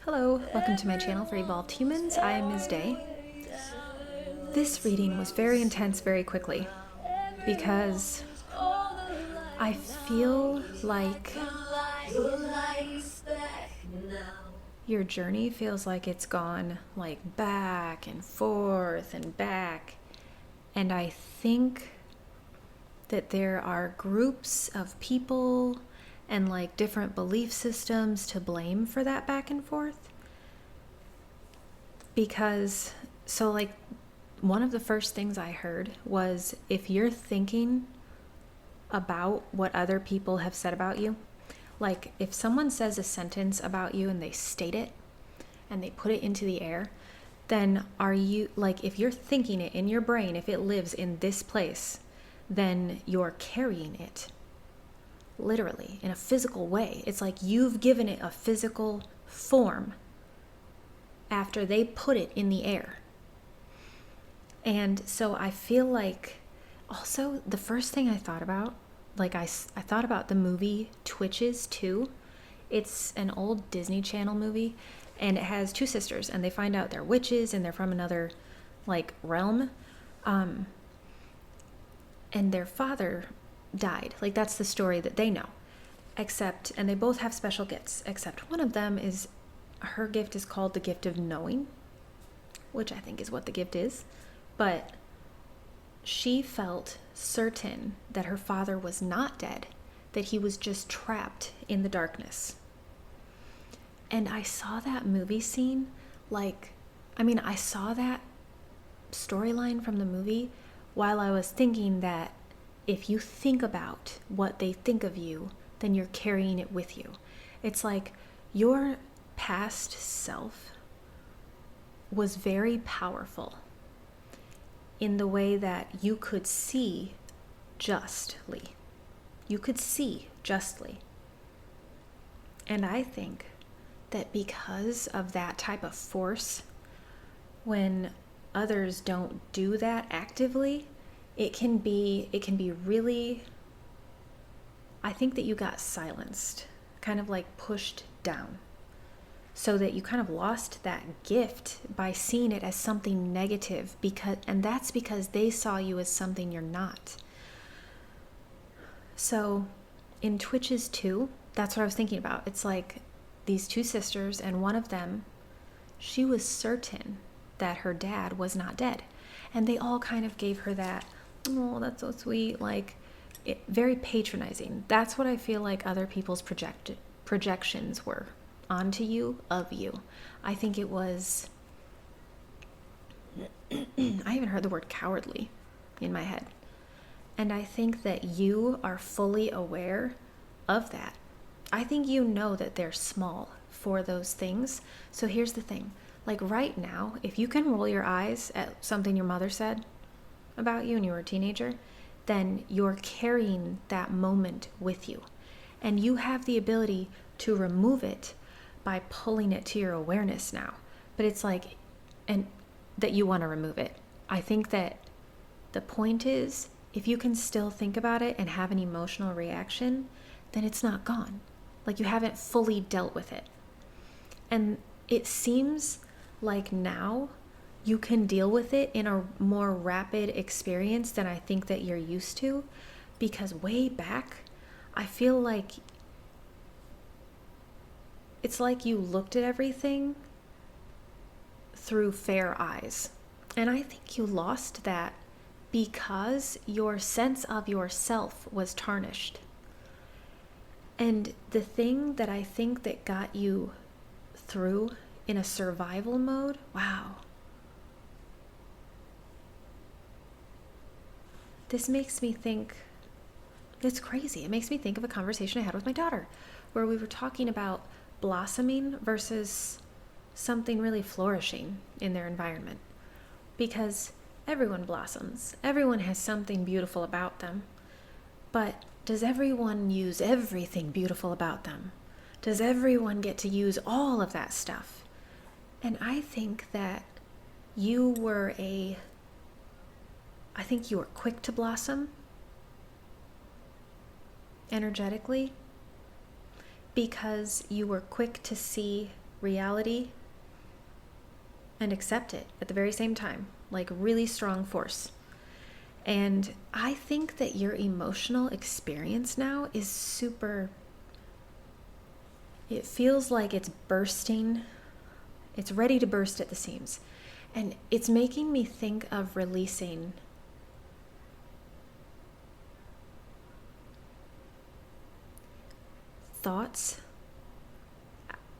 Hello, welcome to my channel for Evolved Humans. I am Ms. Day. This reading was very intense very quickly because I feel like your journey feels like it's gone like back and forth and back. And I think that there are groups of people and like different belief systems to blame for that back and forth. Because, so like, one of the first things I heard was if you're thinking about what other people have said about you, like if someone says a sentence about you and they state it and they put it into the air, then are you, like, if you're thinking it in your brain, if it lives in this place, then you're carrying it literally in a physical way. It's like you've given it a physical form after they put it in the air. And so I feel like also the first thing I thought about, like I thought about the movie Twitches too. It's an old Disney Channel movie and it has two sisters and they find out they're witches and they're from another like realm. And their father died. Like that's the story that they know. Except, and they both have special gifts, except one of them is, her gift is called the gift of knowing, which I think is what the gift is. But she felt certain that her father was not dead, that he was just trapped in the darkness. And I saw that movie scene, I saw that storyline from the movie while I was thinking that if you think about what they think of you, then you're carrying it with you. It's like your past self was very powerful in the way that you could see justly. You could see justly. And I think that because of that type of force, when others don't do that actively, it can be really, I think that you got silenced, kind of like pushed down, so that you kind of lost that gift by seeing it as something negative, and that's because they saw you as something you're not. So in Twitches too, that's what I was thinking about. It's like these two sisters, and one of them, she was certain that her dad was not dead. And they all kind of gave her that, oh, that's so sweet, like very patronizing. That's what I feel like other people's projections were onto you, of you. I think it was, I even heard the word cowardly in my head. And I think that you are fully aware of that. I think you know that they're small for those things. So here's the thing. Like right now, if you can roll your eyes at something your mother said about you when you were a teenager, then you're carrying that moment with you. And you have the ability to remove it by pulling it to your awareness now. But it's like, and that you want to remove it. I think that the point is, if you can still think about it and have an emotional reaction, then it's not gone. Like you haven't fully dealt with it. And it seems like now you can deal with it in a more rapid experience than I think that you're used to, because way back, I feel like it's like you looked at everything through fair eyes. And I think you lost that because your sense of yourself was tarnished. And the thing that I think that got you through in a survival mode, wow. This makes me think, it's crazy. It makes me think of a conversation I had with my daughter where we were talking about blossoming versus something really flourishing in their environment. Because everyone blossoms. Everyone has something beautiful about them. But does everyone use everything beautiful about them? Does everyone get to use all of that stuff? And I think that you were quick to blossom energetically because you were quick to see reality and accept it at the very same time, like really strong force. And I think that your emotional experience now is super, it feels like it's bursting. It's ready to burst at the seams. And it's making me think of releasing thoughts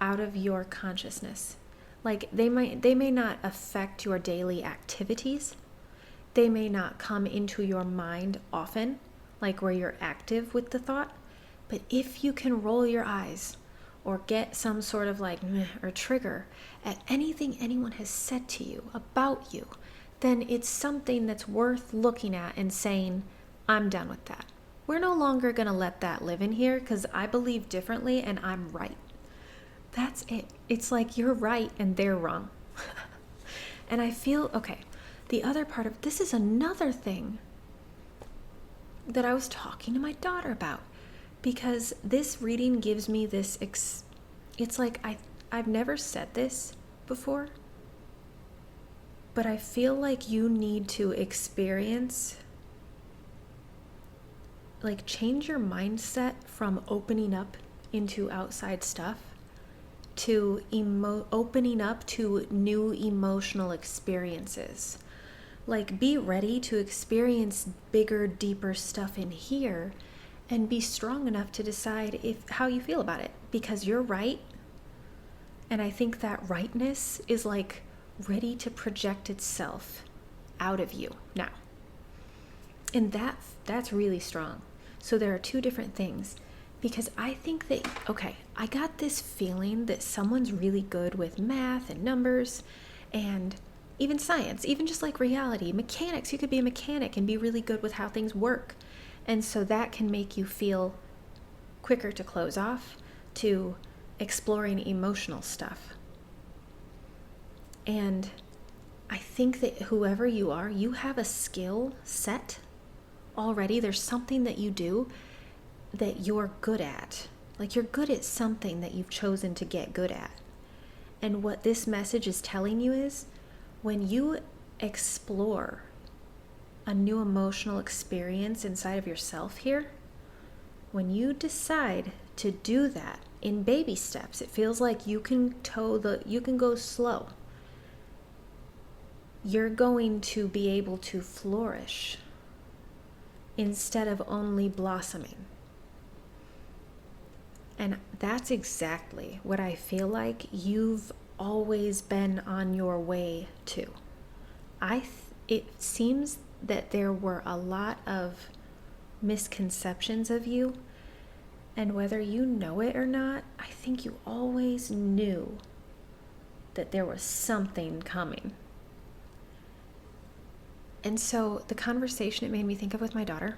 out of your consciousness. Like they may not affect your daily activities. They may not come into your mind often, like where you're active with the thought. But if you can roll your eyes or get some sort of like meh or trigger at anything anyone has said to you about you, then it's something that's worth looking at and saying, I'm done with that. We're no longer going to let that live in here because I believe differently and I'm right. That's it. It's like you're right and they're wrong. And I feel, okay, the other part of this is another thing that I was talking to my daughter about, because this reading gives me this, it's like I've never said this before, but I feel like you need to experience, like change your mindset from opening up into outside stuff to opening up to new emotional experiences. Like be ready to experience bigger, deeper stuff in here and be strong enough to decide how you feel about it, because you're right. And I think that rightness is like ready to project itself out of you now. And that's really strong. So there are two different things, because I think that, okay, I got this feeling that someone's really good with math and numbers and even science, even just like reality, mechanics. You could be a mechanic and be really good with how things work. And so that can make you feel quicker to close off to exploring emotional stuff. And I think that whoever you are, you have a skill set already. There's something that you do that you're good at. Like you're good at something that you've chosen to get good at. And what this message is telling you is, when you explore a new emotional experience inside of yourself here, when you decide to do that in baby steps, it feels like you can go slow. You're going to be able to flourish instead of only blossoming. And that's exactly what I feel like you've always been on your way to. It seems that there were a lot of misconceptions of you, and whether you know it or not, I think you always knew that there was something coming. And so the conversation it made me think of with my daughter,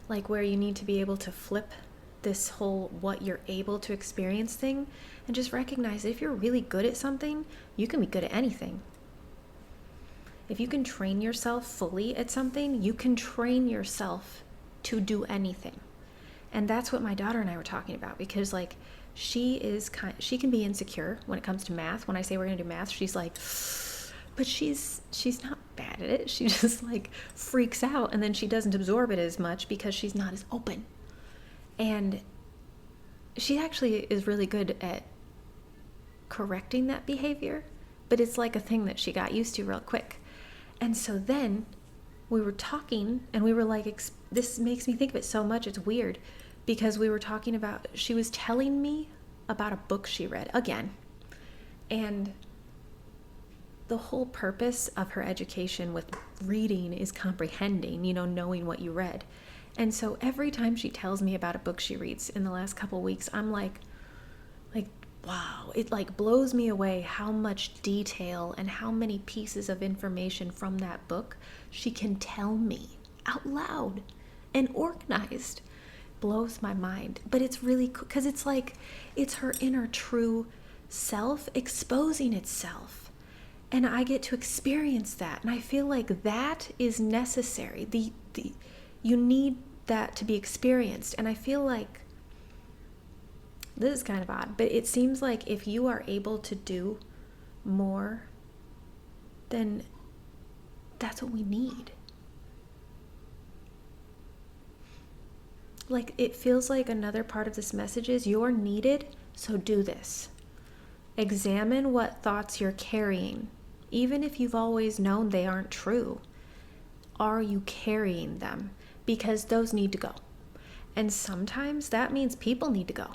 like where you need to be able to flip this whole what you're able to experience thing and just recognize that if you're really good at something, you can be good at anything. If you can train yourself fully at something, you can train yourself to do anything. And that's what my daughter and I were talking about, because like she can be insecure when it comes to math. When I say we're going to do math, she's like, but she's not bad at it. She just like freaks out, and then she doesn't absorb it as much because she's not as open. And she actually is really good at correcting that behavior, but it's like a thing that she got used to real quick. And so then we were talking, and we were like, this makes me think of it so much, it's weird, because we were talking about, she was telling me about a book she read again. And the whole purpose of her education with reading is comprehending, knowing what you read. And so every time she tells me about a book she reads in the last couple weeks, I'm like, wow, it like blows me away how much detail and how many pieces of information from that book she can tell me out loud and organized. Blows my mind. But it's really cool because it's like, it's her inner true self exposing itself. And I get to experience that. And I feel like that is necessary. You need that to be experienced. And I feel like This is kind of odd, but it seems like if you are able to do more, then that's what we need. Like, it feels like another part of this message is you're needed, so do this. Examine what thoughts you're carrying, even if you've always known they aren't true. Are you carrying them? Because those need to go. And sometimes that means people need to go.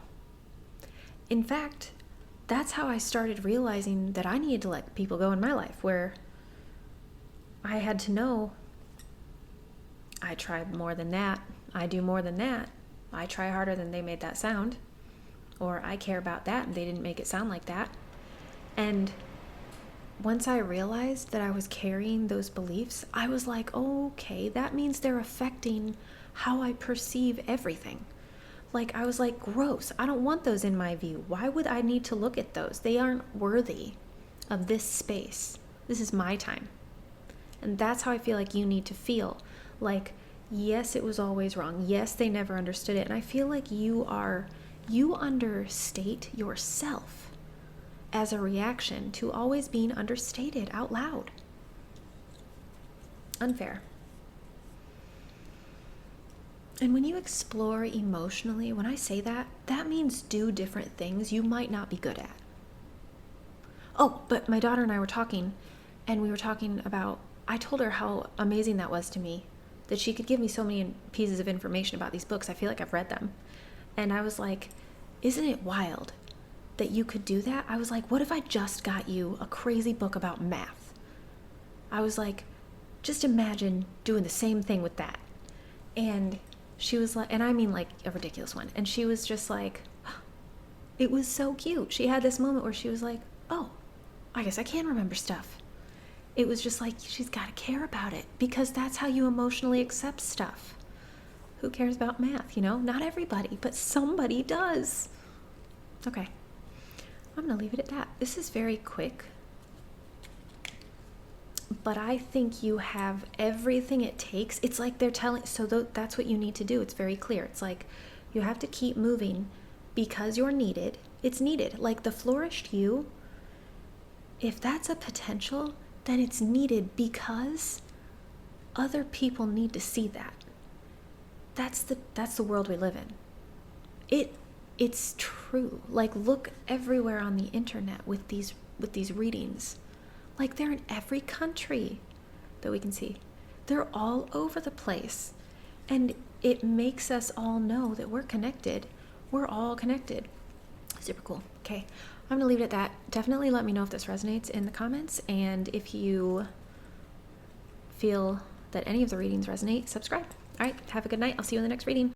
In fact, that's how I started realizing that I needed to let people go in my life, where I had to know I try more than that. I do more than that. I try harder than they made that sound. Or I care about that and they didn't make it sound like that. And once I realized that I was carrying those beliefs, I was like, oh, okay, that means they're affecting how I perceive everything. Like, I was like, gross, I don't want those in my view. Why would I need to look at those? They aren't worthy of this space. This is my time. And that's how I feel like you need to feel. Like, yes, it was always wrong. Yes, they never understood it. And I feel like you understate yourself as a reaction to always being understated out loud. Unfair. And when you explore emotionally, when I say that, that means do different things you might not be good at. Oh, but my daughter and I were talking, and we were talking about, I told her how amazing that was to me, that she could give me so many pieces of information about these books. I feel like I've read them. And I was like, isn't it wild that you could do that? I was like, what if I just got you a crazy book about math? I was like, just imagine doing the same thing with that. And she was like, and I mean like a ridiculous one. And she was just like, it was so cute. She had this moment where she was like, oh, I guess I can remember stuff. It was just like, she's got to care about it, because that's how you emotionally accept stuff. Who cares about math? Not everybody, but somebody does. Okay. I'm going to leave it at that. This is very quick, but I think you have everything it takes. It's like they're telling, so that's what you need to do. It's very clear. It's like you have to keep moving because you're needed. It's needed. Like the flourished you, if that's a potential, then it's needed because other people need to see that. That's the world we live in. It's true. Like, look everywhere on the internet with these readings. Like, they're in every country that we can see. They're all over the place. And it makes us all know that we're connected. We're all connected. Super cool. Okay, I'm gonna leave it at that. Definitely let me know if this resonates in the comments, and if you feel that any of the readings resonate, subscribe. All right, have a good night. I'll see you in the next reading.